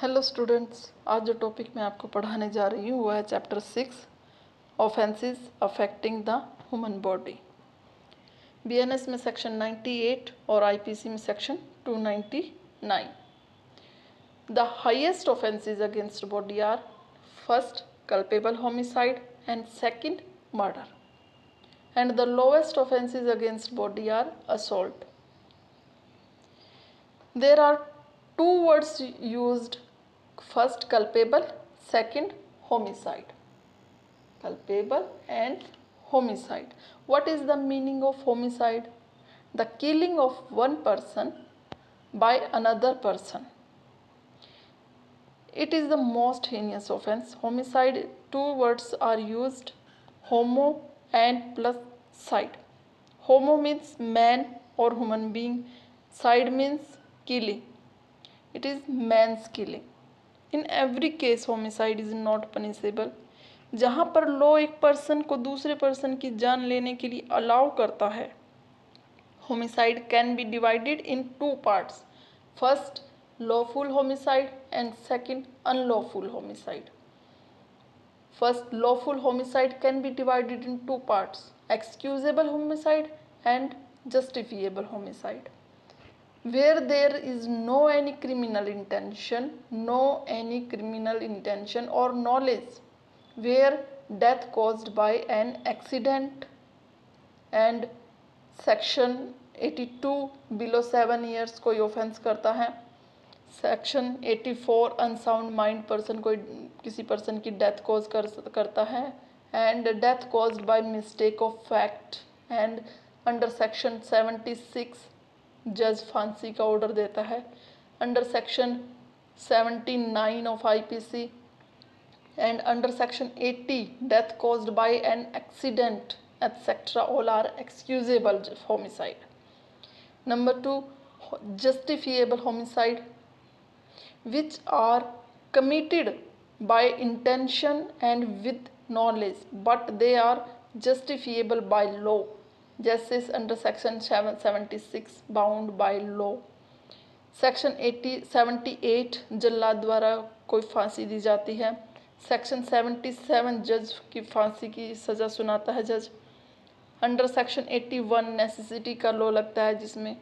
Hello students, आज जो topic मैं आपको पढ़ाने जा रही हूँ वह है chapter 6 offences affecting the human body. BNS में सेक्शन 98 और आईपीसी में section 299। The highest offences against body are first culpable homicide and second murder and the lowest offences against body are assault. There are two words used, first culpable, second homicide. Culpable and homicide. What is the meaning of homicide? The killing of one person by another person. It is the most heinous offense. Homicide, two words are used, homo and plus side. Homo means man or human being. Side means killing. It is man's killing. In every case homicide is not punishable. जहाँ पर law एक person को दूसरे person की जान लेने के लिए अलाउ करता है, homicide can be divided in two parts. First lawful homicide and second unlawful homicide. First lawful homicide can be divided in two parts, excusable homicide and justifiable homicide. Where there is no any criminal intention or knowledge, where death caused by an accident and section 82 below 7 years कोई offence करता है, section 84 unsound mind person कोई किसी person की death cause करता है and death caused by mistake of fact and under section 76 जज फांसी का ऑर्डर देता है, under section 79 of IPC and under section 80 death caused by an accident etcetera all are excusable homicide. Number 2, justifiable homicide, which are committed by intention and with knowledge but they are justifiable by law, जैसे under section 76 bound by law. Section 78 जल्लाद द्वारा कोई फांसी दी जाती है, section 77 जज की फांसी की सज़ा सुनाता है जज. अंडर सेक्शन 81 नेसेसिटी का लॉ लगता है जिसमें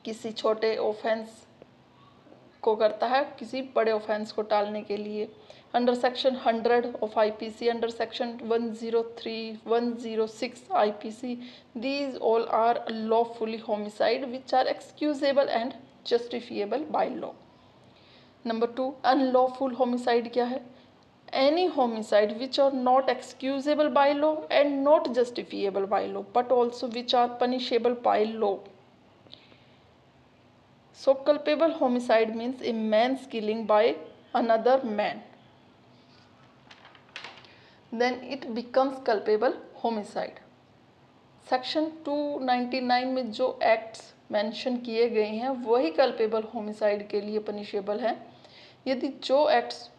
किसी छोटे ऑफेंस को करता है किसी बड़े ऑफेंस को टालने के लिए. Under section 100 of IPC, under section 103, 106 IPC, these all are lawfully homicide which are excusable and justifiable by law. Number 2, unlawful homicide क्या है? Any homicide which are not excusable by law and not justifiable by law but also which are punishable by law. So culpable homicide means a man's killing by another man. Then it becomes culpable homicide. Section 299 में जो acts mention किए गए हैं वही culpable homicide के लिए punishable हैं. यदि जो एक्ट्स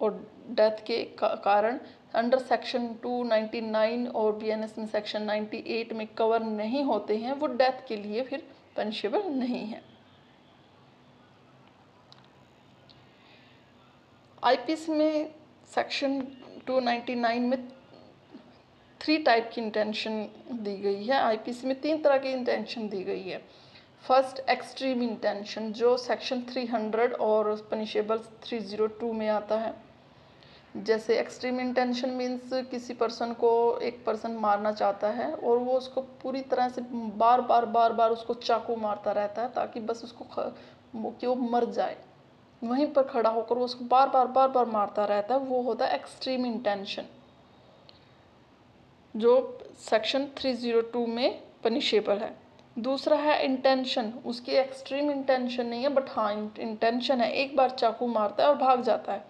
और डेथ के कारण अंडर सेक्शन 299 और बीएनएस में सेक्शन 98 में कवर नहीं होते हैं वो डेथ के लिए फिर पनिशेबल नहीं है. आईपीसी में सेक्शन 299 में 3 टाइप की इंटेंशन दी गई है. आईपीसी में 3 तरह की इंटेंशन दी गई है. फर्स्ट एक्सट्रीम इंटेंशन जो सेक्शन 300 और पनिशेबल 302 में आता है. जैसे एक्सट्रीम इंटेंशन मीन्स किसी पर्सन को एक पर्सन मारना चाहता है और वो उसको पूरी तरह से बार बार उसको चाकू मारता रहता है ताकि बस उसको कि वो मर जाए, वहीं पर खड़ा होकर वो उसको बार बार मारता रहता है, वो होता है एक्सट्रीम इंटेंशन जो सेक्शन 302 में पनिशेबल है. दूसरा है इंटेंशन, उसकी एक्सट्रीम इंटेंशन नहीं है बट हाँ इंटेंशन है, एक बार चाकू मारता है और भाग जाता है,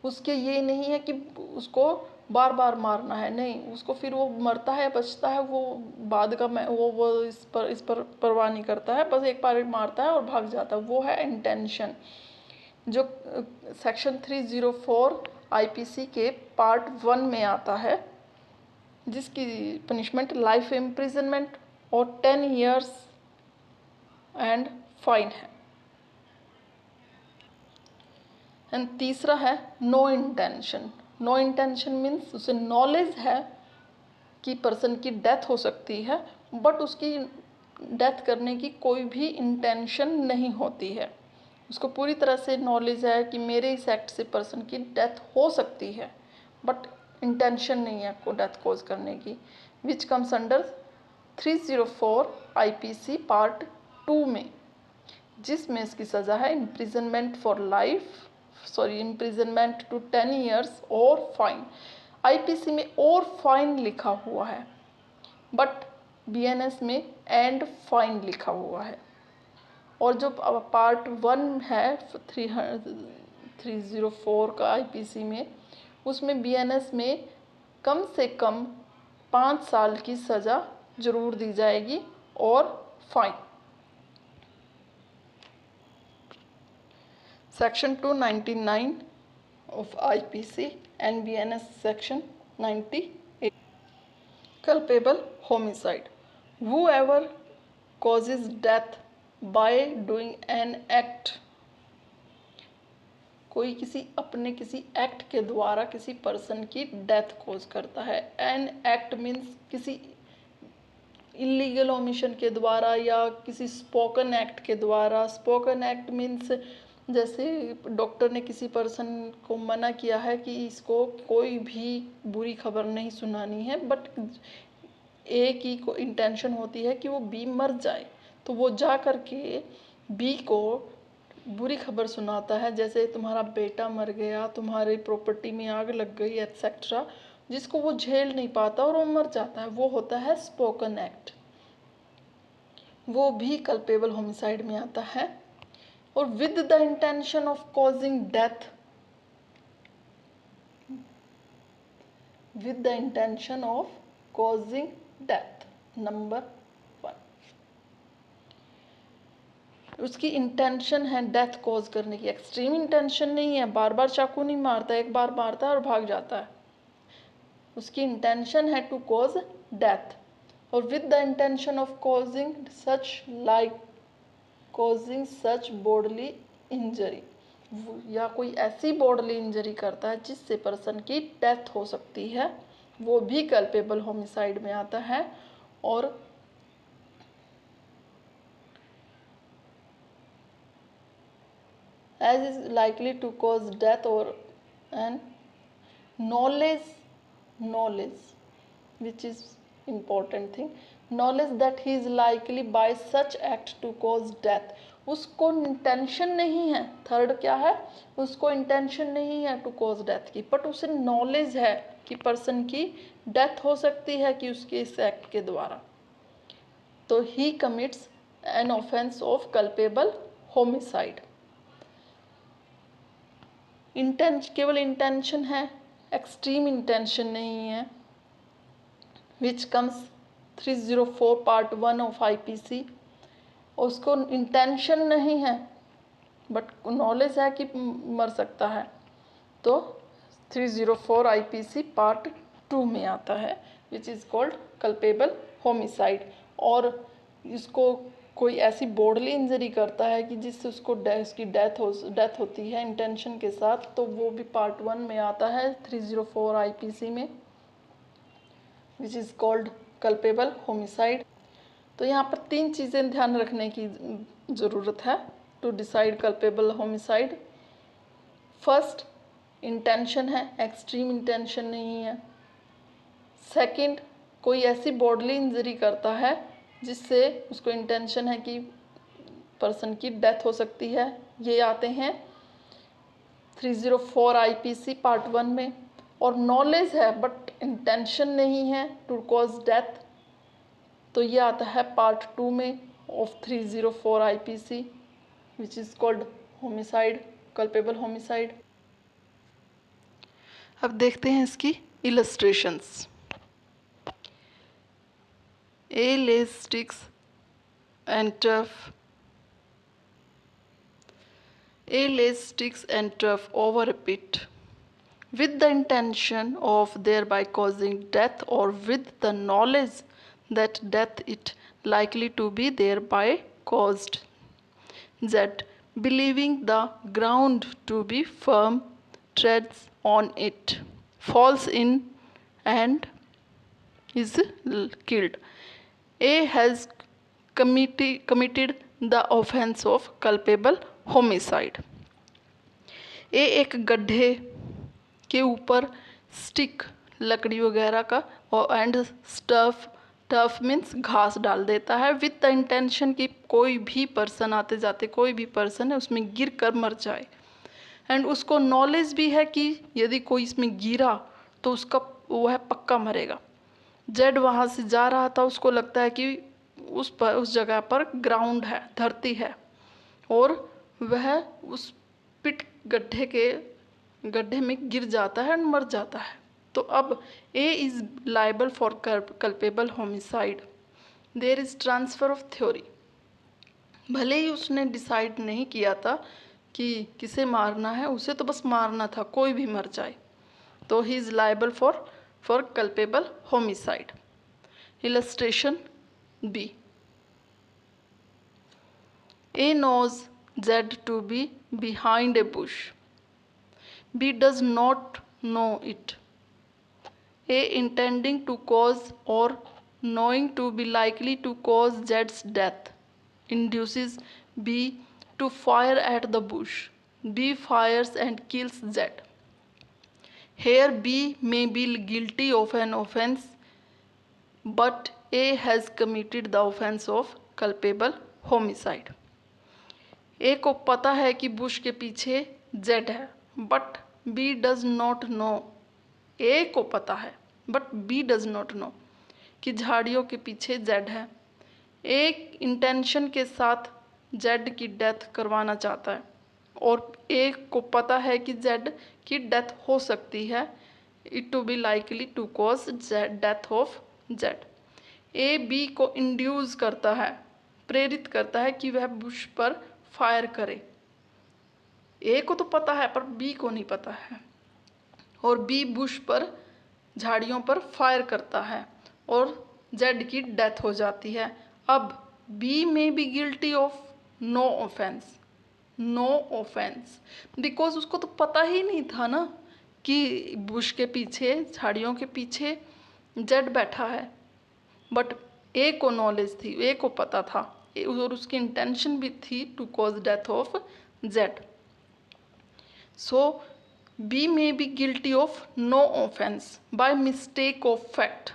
उसके ये नहीं है कि उसको बार बार मारना है, नहीं, उसको फिर वो मरता है बचता है वो बाद का वो इस पर परवाह नहीं करता है, बस एक बार मारता है और भाग जाता है, वो है इंटेंशन जो सेक्शन 304 आईपीसी के पार्ट 1 में आता है जिसकी पनिशमेंट लाइफ इम्प्रिजनमेंट और 10 years एंड फाइन है. एंड तीसरा है no intention. No intention means उसे नॉलेज है कि पर्सन की डेथ हो सकती है, बट उसकी डेथ करने की कोई भी इंटेंशन नहीं होती है। उसको पूरी तरह से नॉलेज है कि मेरे इस एक्ट से पर्सन की डेथ हो सकती है, बट इंटेंशन नहीं है आपको डेथ कॉज करने की, which comes under 304 IPC part 2 में, जिसमें इसकी सज़ा है imprisonment for life, sorry imprisonment to 10 years और फाइन। IPC में और फाइन लिखा हुआ है, बट BNS में एंड फाइन लिखा हुआ है। और जो पार्ट 1 है 304 का IPC में, उसमें BNS में कम से कम 5 साल की सज़ा जरूर दी जाएगी और fine. Section 299 of IPC and BNS section 98. Culpable homicide. Whoever causes death by doing an act, कोई अपने किसी एक्ट के द्वारा किसी पर्सन की डेथ कॉज करता है। एन एक्ट मीन्स किसी इलीगल ओमिशन के द्वारा या किसी स्पोकन एक्ट के द्वारा। स्पोकन एक्ट मीन्स जैसे डॉक्टर ने किसी पर्सन को मना किया है कि इसको कोई भी बुरी खबर नहीं सुनानी है, बट ए की को इंटेंशन होती है कि वो बी मर जाए, तो वो जा कर के बी को बुरी खबर सुनाता है, जैसे तुम्हारा बेटा मर गया, तुम्हारी प्रॉपर्टी में आग लग गई एट्सेट्रा, जिसको वो झेल नहीं पाता और वो मर जाता है, वो होता है स्पोकन एक्ट। वो भी कल्पेबल होमिसाइड में आता है। और with the intention of causing death, with the intention of causing death, number 1, उसकी इंटेंशन है डेथ कॉज करने की। एक्सट्रीम इंटेंशन नहीं है, बार बार चाकू नहीं मारता, एक बार मारता है और भाग जाता है। उसकी इंटेंशन है टू कॉज डेथ। और with the intention of causing such like causing such bodily injury, या कोई ऐसी बॉडली इंजरी करता है जिससे पर्सन की डेथ हो सकती है, वो भी कल्पेबल होमिसाइड में आता है। और as is likely to cause death और an knowledge which is important thing, knowledge that he is likely by such act to cause death। उसको इंटेंशन नहीं है, थर्ड क्या है, उसको इंटेंशन नहीं है टू कॉज डेथ की, बट उसे नॉलेज है कि पर्सन की डेथ हो सकती है कि उसके इस एक्ट के द्वारा, तो ही commits an offence of culpable homicide. केवल इंटेंशन है, एक्सट्रीम इंटेंशन नहीं है, which comes 304 part 1 of IPC। उसको इंटेंशन नहीं है बट नॉलेज है कि मर सकता है, तो 304 IPC पार्ट 2 में आता है, which is called culpable homicide. और इसको कोई ऐसी बॉडली इंजरी करता है कि जिससे उसको उसकी डेथ होती है इंटेंशन के साथ, तो वो भी पार्ट 1 में आता है 304 IPC में, which is called culpable homicide. तो यहाँ पर 3 चीज़ें ध्यान रखने की ज़रूरत है to decide culpable homicide. First, intention है, एक्सट्रीम इंटेंशन नहीं है। सेकंड, कोई ऐसी बॉडली इंजरी करता है जिससे उसको इंटेंशन है कि पर्सन की डेथ हो सकती है, ये आते हैं 304 IPC पार्ट 1 में। और नॉलेज है बट इंटेंशन नहीं है टू कॉज डेथ, तो ये आता है पार्ट 2 में of 304 IPC, which is called homicide, culpable homicide. अब देखते हैं इसकी illustrations. A lays sticks and turf. A lays sticks and turf over a pit with the intention of thereby causing death, or with the knowledge that death it likely to be thereby caused. Z. believing the ground to be firm, treads on it, falls in and is killed. A has committed the offense of culpable homicide. ए एक गड्ढे के ऊपर stick लकड़ी वगैरह का और and stuff, tough means घास डाल देता है विद द इंटेंशन कि कोई भी पर्सन आते जाते कोई भी पर्सन है उसमें गिर कर मर जाए। एंड उसको नॉलेज भी है कि यदि कोई इसमें गिरा तो उसका वह पक्का मरेगा। जेड वहाँ से जा रहा था, उसको लगता है कि उस जगह पर ग्राउंड है, धरती है, और वह उस गड्ढे में गिर जाता है और मर जाता है। तो अब A is liable for culpable homicide. There is transfer of theory. भले ही उसने डिसाइड नहीं किया था कि किसे मारना है, उसे तो बस मारना था, कोई भी मर जाए, तो he is liable for culpable homicide. Illustration b. A knows Z to be behind a bush. B does not know it. A intending to cause or knowing to be likely to cause Z's death induces B to fire at the bush. B fires and kills Z. Here B may be guilty of an offense, but A has committed the offense of culpable homicide. A को पता है कि bush के पीछे Z है, but B does not know. A को पता है but B does not know कि झाड़ियों के पीछे जेड है। ए इंटेंशन के साथ जेड की डेथ करवाना चाहता है और ए को पता है कि जेड की डेथ हो सकती है, it to be likely to cause death of Z. A B को इंड्यूस करता है, प्रेरित करता है कि वह बुश पर फायर करे। ए को तो पता है पर बी को नहीं पता है, और बी बुश पर, झाड़ियों पर फायर करता है और जेड की डेथ हो जाती है। अब बी में B guilty of no offence, because उसको तो पता ही नहीं था ना कि बुश के पीछे, झाड़ियों के पीछे जेड बैठा है, बट ए को नॉलेज थी, ए को पता था और उसकी इंटेंशन भी थी to cause death of Z. So B में B guilty of no offence by mistake of fact,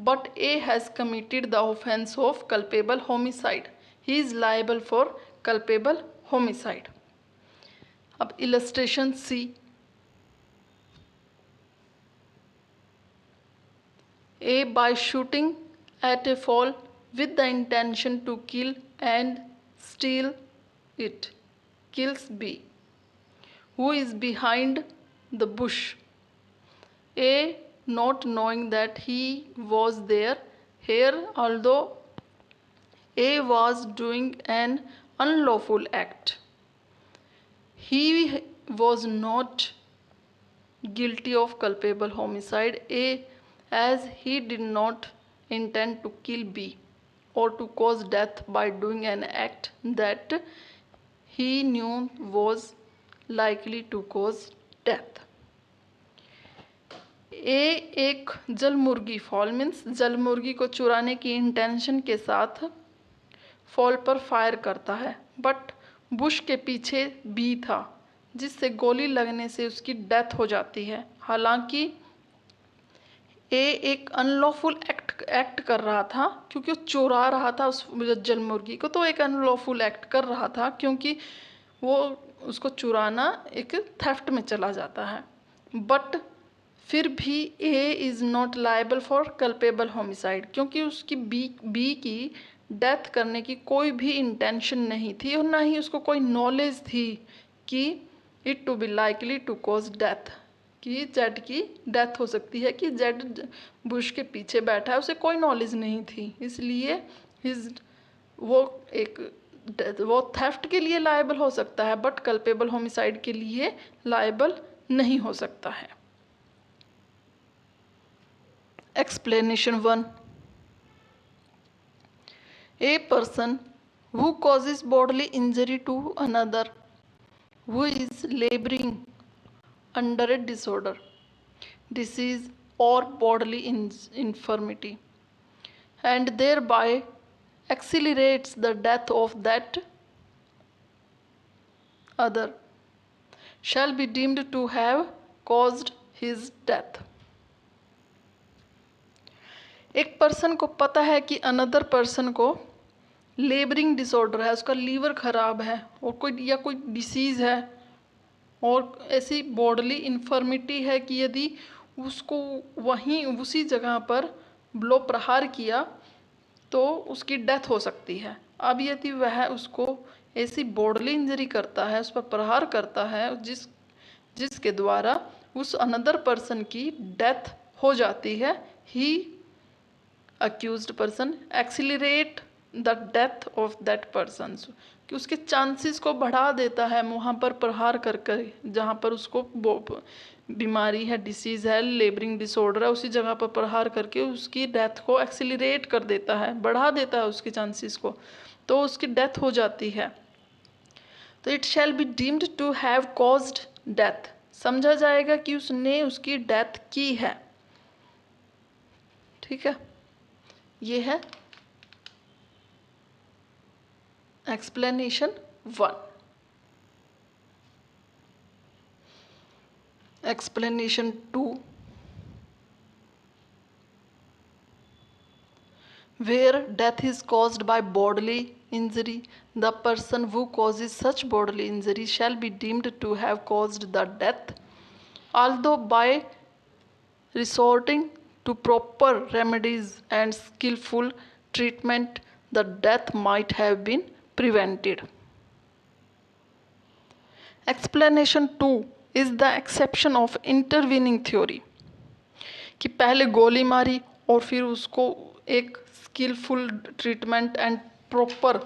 but A has committed the offence of culpable homicide. He is liable for culpable homicide. अब illustration C. A by shooting at a fall with the intention to kill and steal it kills B, who is behind the bush. A not knowing that he was there. Here, although A was doing an unlawful act, he was not guilty of culpable homicide. A, as he did not intend to kill B or to cause death by doing an act that he knew was likely to cause death. ए एक जल मुर्गी, fall means जल मुर्गी को चुराने की intention के साथ फॉल पर फायर करता है, बट बुश के पीछे बी था जिससे गोली लगने से उसकी डेथ हो जाती है। हालांकि ए एक अनलॉफुल एक्ट कर रहा था क्योंकि वो चुरा रहा था उस जल मुर्गी को, तो एक अनलॉफुल एक्ट कर रहा था क्योंकि वो उसको चुराना एक थेफ्ट में चला जाता है। बट फिर भी A is not liable for culpable homicide क्योंकि उसकी बी की डेथ करने की कोई भी इंटेंशन नहीं थी और ना ही उसको कोई नॉलेज थी कि it to be likely to cause death, कि जेड की डेथ हो सकती है, कि जेड बुश के पीछे बैठा है, उसे कोई नॉलेज नहीं थी। इसलिए वो थेफ्ट के लिए लायबल हो सकता है बट कल्पेबल होमिसाइड के लिए लायबल नहीं हो सकता है। Explanation 1. A person who causes bodily injury to another who is laboring under a disorder, disease, or bodily infirmity, and thereby accelerates the death of that other, shall be deemed to have caused his death. एक person को पता है कि another person को labouring disorder है, उसका liver खराब है और कोई डिसीज़ है और ऐसी बॉडली इन्फर्मिटी है कि यदि उसको वहीं उसी जगह पर ब्लो प्रहार किया तो उसकी डेथ हो सकती है। अब यदि वह उसको ऐसी बॉडली इंजरी करता है, उस पर प्रहार करता है जिसके द्वारा उस अनदर पर्सन की डेथ हो जाती है, he accused person accelerate the death of that person, कि उसके चांसेस को बढ़ा देता है वहाँ पर प्रहार कर कर, जहाँ पर उसको बीमारी है, डिसीज़ है, लेबरिंग डिसऑर्डर है, उसी जगह पर प्रहार करके उसकी डेथ को एक्सिलरेट कर देता है, बढ़ा देता है उसके चांसेस को, तो उसकी डेथ हो जाती है। तो it shall be deemed to have caused death, समझा जाएगा कि उसने उसकी डेथ की है। ठीक है, ये है explanation 1। Explanation 2, where death is caused by bodily injury, the person who causes such bodily injury shall be deemed to have caused the death, although by resorting to proper remedies and skillful treatment the death might have been prevented. Explanation 2 is the exception of intervening theory, कि पहले गोली मारी और फिर उसको एक skilful treatment and proper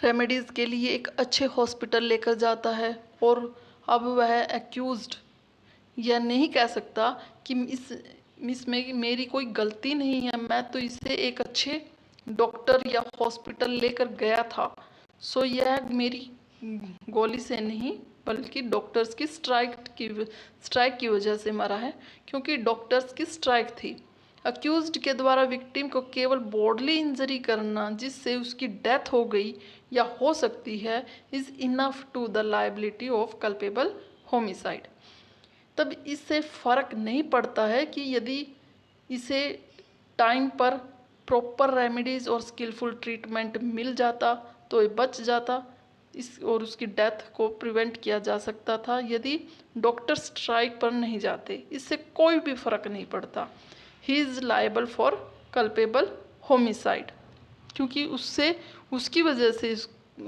remedies के लिए एक अच्छे हॉस्पिटल लेकर जाता है, और अब वह एक्यूज्ड यह नहीं कह सकता कि इसमें मेरी कोई गलती नहीं है, मैं तो इसे एक अच्छे डॉक्टर या हॉस्पिटल लेकर गया था, सो यह मेरी गोली से नहीं बल्कि डॉक्टर्स की स्ट्राइक की वजह से मरा है, क्योंकि डॉक्टर्स की स्ट्राइक थी। अक्यूज्ड के द्वारा विक्टिम को केवल बॉडली इंजरी करना जिससे उसकी डेथ हो गई या हो सकती है is enough to the liability of culpable homicide. तब इससे फ़र्क नहीं पड़ता है कि यदि इसे टाइम पर प्रॉपर रेमेडीज़ और स्किलफुल ट्रीटमेंट मिल जाता तो ये बच जाता और उसकी डेथ को प्रिवेंट किया जा सकता था यदि डॉक्टर स्ट्राइक पर नहीं जाते। इससे कोई भी फ़र्क नहीं पड़ता। He is liable for culpable homicide, क्योंकि उसकी वजह से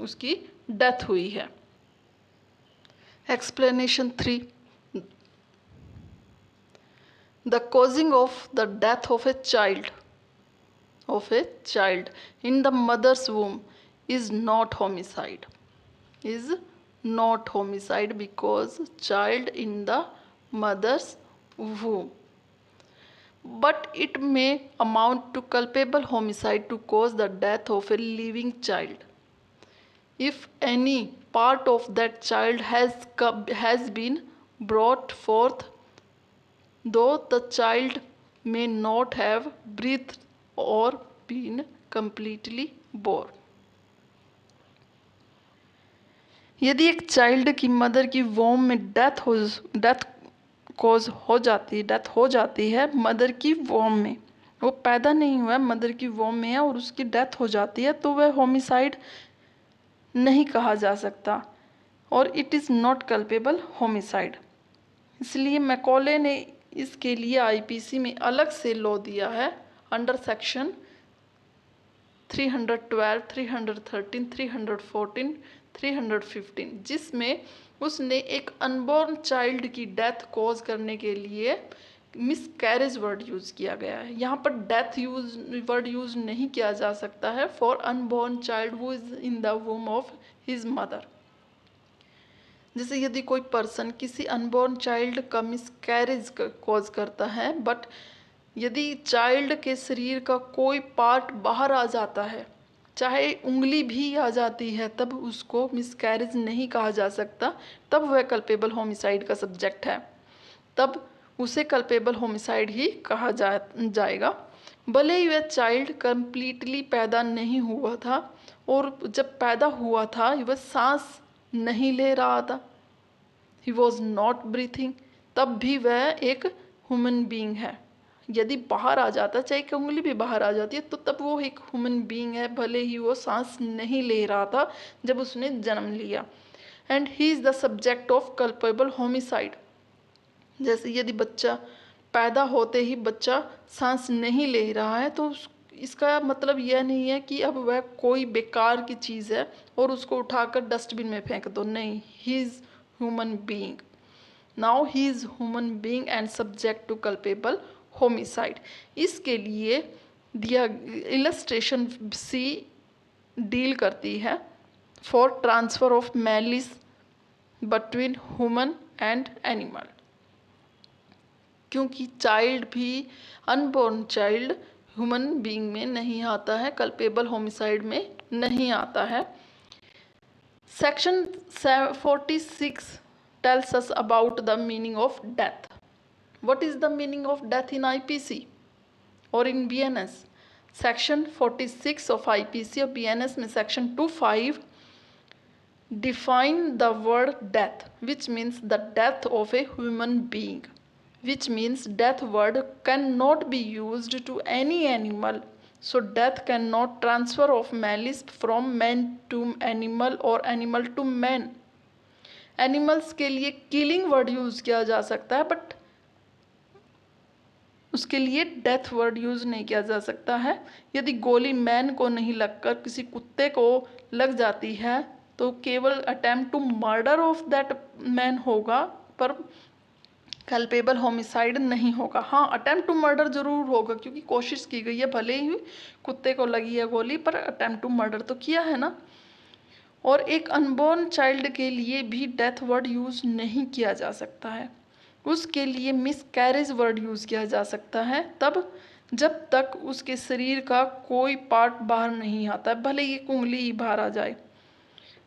उसकी डेथ हुई है। Explanation 3, the causing of the death of a child in the mother's womb is not homicide, because child in the mother's womb, but it may amount to culpable homicide to cause the death of a living child if any part of that child has been brought forth though the child may not have breathed or been completely born। यदि एक child की mother की वोम में death हो जाती है mother की वोम में, वो पैदा नहीं हुआ मदर की वोम में है और उसकी डेथ हो जाती है, तो वह होमिसाइड नहीं कहा जा सकता और it is not culpable homicide. इसलिए मैकॉले ने इसके लिए आईपीसी में अलग से लॉ दिया है अंडर सेक्शन 312, 313, 314, 315, जिसमें उसने एक अनबॉर्न चाइल्ड की डेथ कॉज करने के लिए मिसकैरेज वर्ड यूज़ किया गया है। यहाँ पर डेथ वर्ड यूज़ नहीं किया जा सकता है for unborn child who is in the वूम of his mother. जैसे यदि कोई पर्सन किसी अनबॉर्न चाइल्ड का मिसकैरेज कॉज करता है, बट यदि चाइल्ड के शरीर का कोई पार्ट बाहर आ जाता है चाहे उंगली भी आ जाती है तब उसको मिसकैरेज नहीं कहा जा सकता, तब वह कल्पेबल होमिसाइड का सब्जेक्ट है, तब उसे कल्पेबल होमिसाइड ही कहा जाएगा। भले ही वह चाइल्ड कंप्लीटली पैदा नहीं हुआ था और जब पैदा हुआ था वह सांस नहीं ले रहा था, ही वॉज नॉट ब्रीथिंग, तब भी वह एक ह्यूमन बीइंग है। यदि बाहर आ जाता, चाहे एक उंगली भी बाहर आ जाती है, तो तब वो एक ह्यूमन बीइंग है, भले ही वो सांस नहीं ले रहा था जब उसने जन्म लिया। And he is the subject of culpable homicide. जैसे यदि बच्चा पैदा होते ही बच्चा सांस नहीं ले रहा है तो इसका मतलब यह नहीं है कि अब वह कोई बेकार की चीज़ है और उसको उठाकर डस्टबिन में फेंक दो, नहीं, he is human being. Now he is human being and subject to culpable homicide. इसके लिए दिया इलस्ट्रेशन सी डील करती है for transfer of malice between human and animal, क्योंकि चाइल्ड भी, अनबॉर्न चाइल्ड ह्यूमन बीइंग में नहीं आता है, कल्पेबल होमिसाइड में नहीं आता है। Section 46 tells us about the meaning of death. What is the meaning of death in IPC or in BNS? Section 46 of IPC और BNS में section 25 define the word death, which means the death of a human being, which means death word cannot be used to any animal. So death cannot transfer of malice from man to animal or animal to man. Animals के लिए killing word use किया जा सकता है, but उसके लिए death word use नहीं किया जा सकता है। यदि गोली मैन को नहीं लगकर किसी कुत्ते को लग जाती है तो केवल attempt to murder of that man होगा, पर कल्पेबल होमिसाइड नहीं होगा। हाँ, अटेम्प्ट टू मर्डर जरूर होगा क्योंकि कोशिश की गई है, भले ही कुत्ते को लगी है गोली पर अटेम्प्ट टू मर्डर तो किया है ना। और एक अनबॉर्न चाइल्ड के लिए भी डेथ वर्ड यूज़ नहीं किया जा सकता है, उसके लिए मिसकैरेज वर्ड यूज़ किया जा सकता है तब जब तक उसके शरीर का कोई पार्ट बाहर नहीं आता, भले ही एक उंगली ही बाहर आ जाए।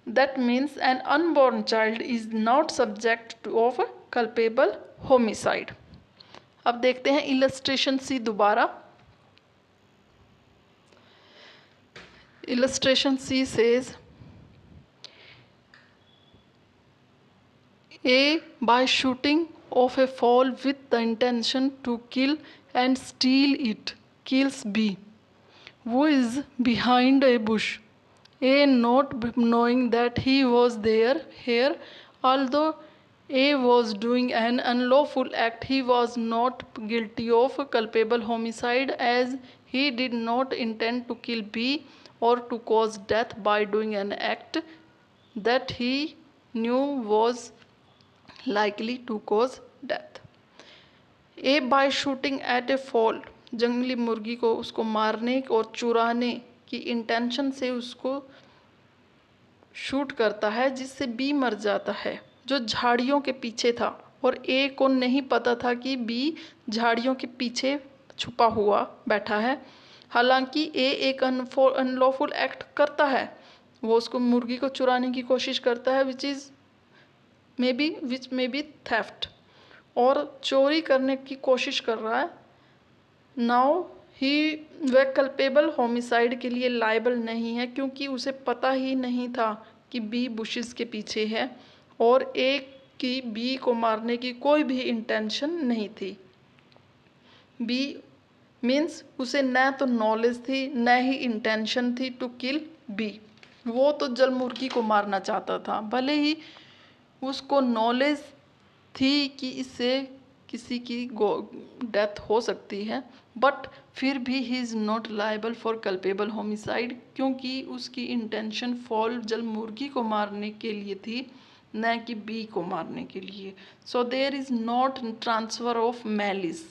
That means an unborn child is not subject to of culpable homicide. अब देखते हैं इलस्ट्रेशन सी दोबारा। Illustration C says A, by shooting of a fowl with the intention to kill and steal it, kills B, who is behind a bush. A, not knowing that he was here, although A was doing an unlawful act, he was not guilty of culpable homicide as he did not intend to kill B or to cause death by doing an act that he knew was likely to cause death. A, by shooting at a fowl, जंगली मुर्गी को उसको मारने और चुराने की intention से उसको शूट करता है जिससे बी मर जाता है जो झाड़ियों के पीछे था, और ए को नहीं पता था कि बी झाड़ियों के पीछे छुपा हुआ बैठा है। हालांकि ए एक अनलॉफुल एक्ट करता है, वो उसको मुर्गी को चुराने की कोशिश करता है विच मे बी थेफ्ट, और चोरी करने की कोशिश कर रहा है। नाउ ही वह कल्पेबल होमिसाइड के लिए लायबल नहीं है क्योंकि उसे पता ही नहीं था कि बी बुशेस के पीछे है और ए की बी को मारने की कोई भी इंटेंशन नहीं थी। बी मीन्स उसे न तो नॉलेज थी न ही इंटेंशन थी टू किल बी, वो तो जल मुर्गी को मारना चाहता था, भले ही उसको नॉलेज थी कि इससे किसी की डेथ हो सकती है, बट फिर भी he is not liable for culpable homicide क्योंकि उसकी इंटेंशन फॉल जल मुर्गी को मारने के लिए थी न कि बी को मारने के लिए। So there is not transfer of malice.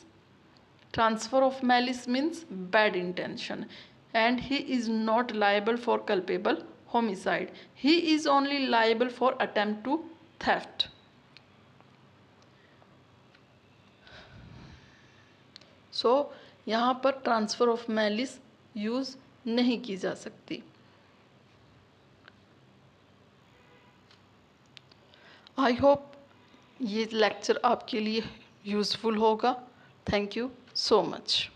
Transfer of malice means bad intention and he is not liable for culpable homicide. He is only liable for attempt to theft. So यहाँ पर transfer of malice use नहीं की जा सकती। I hope ये lecture आपके लिए useful होगा। Thank you so much.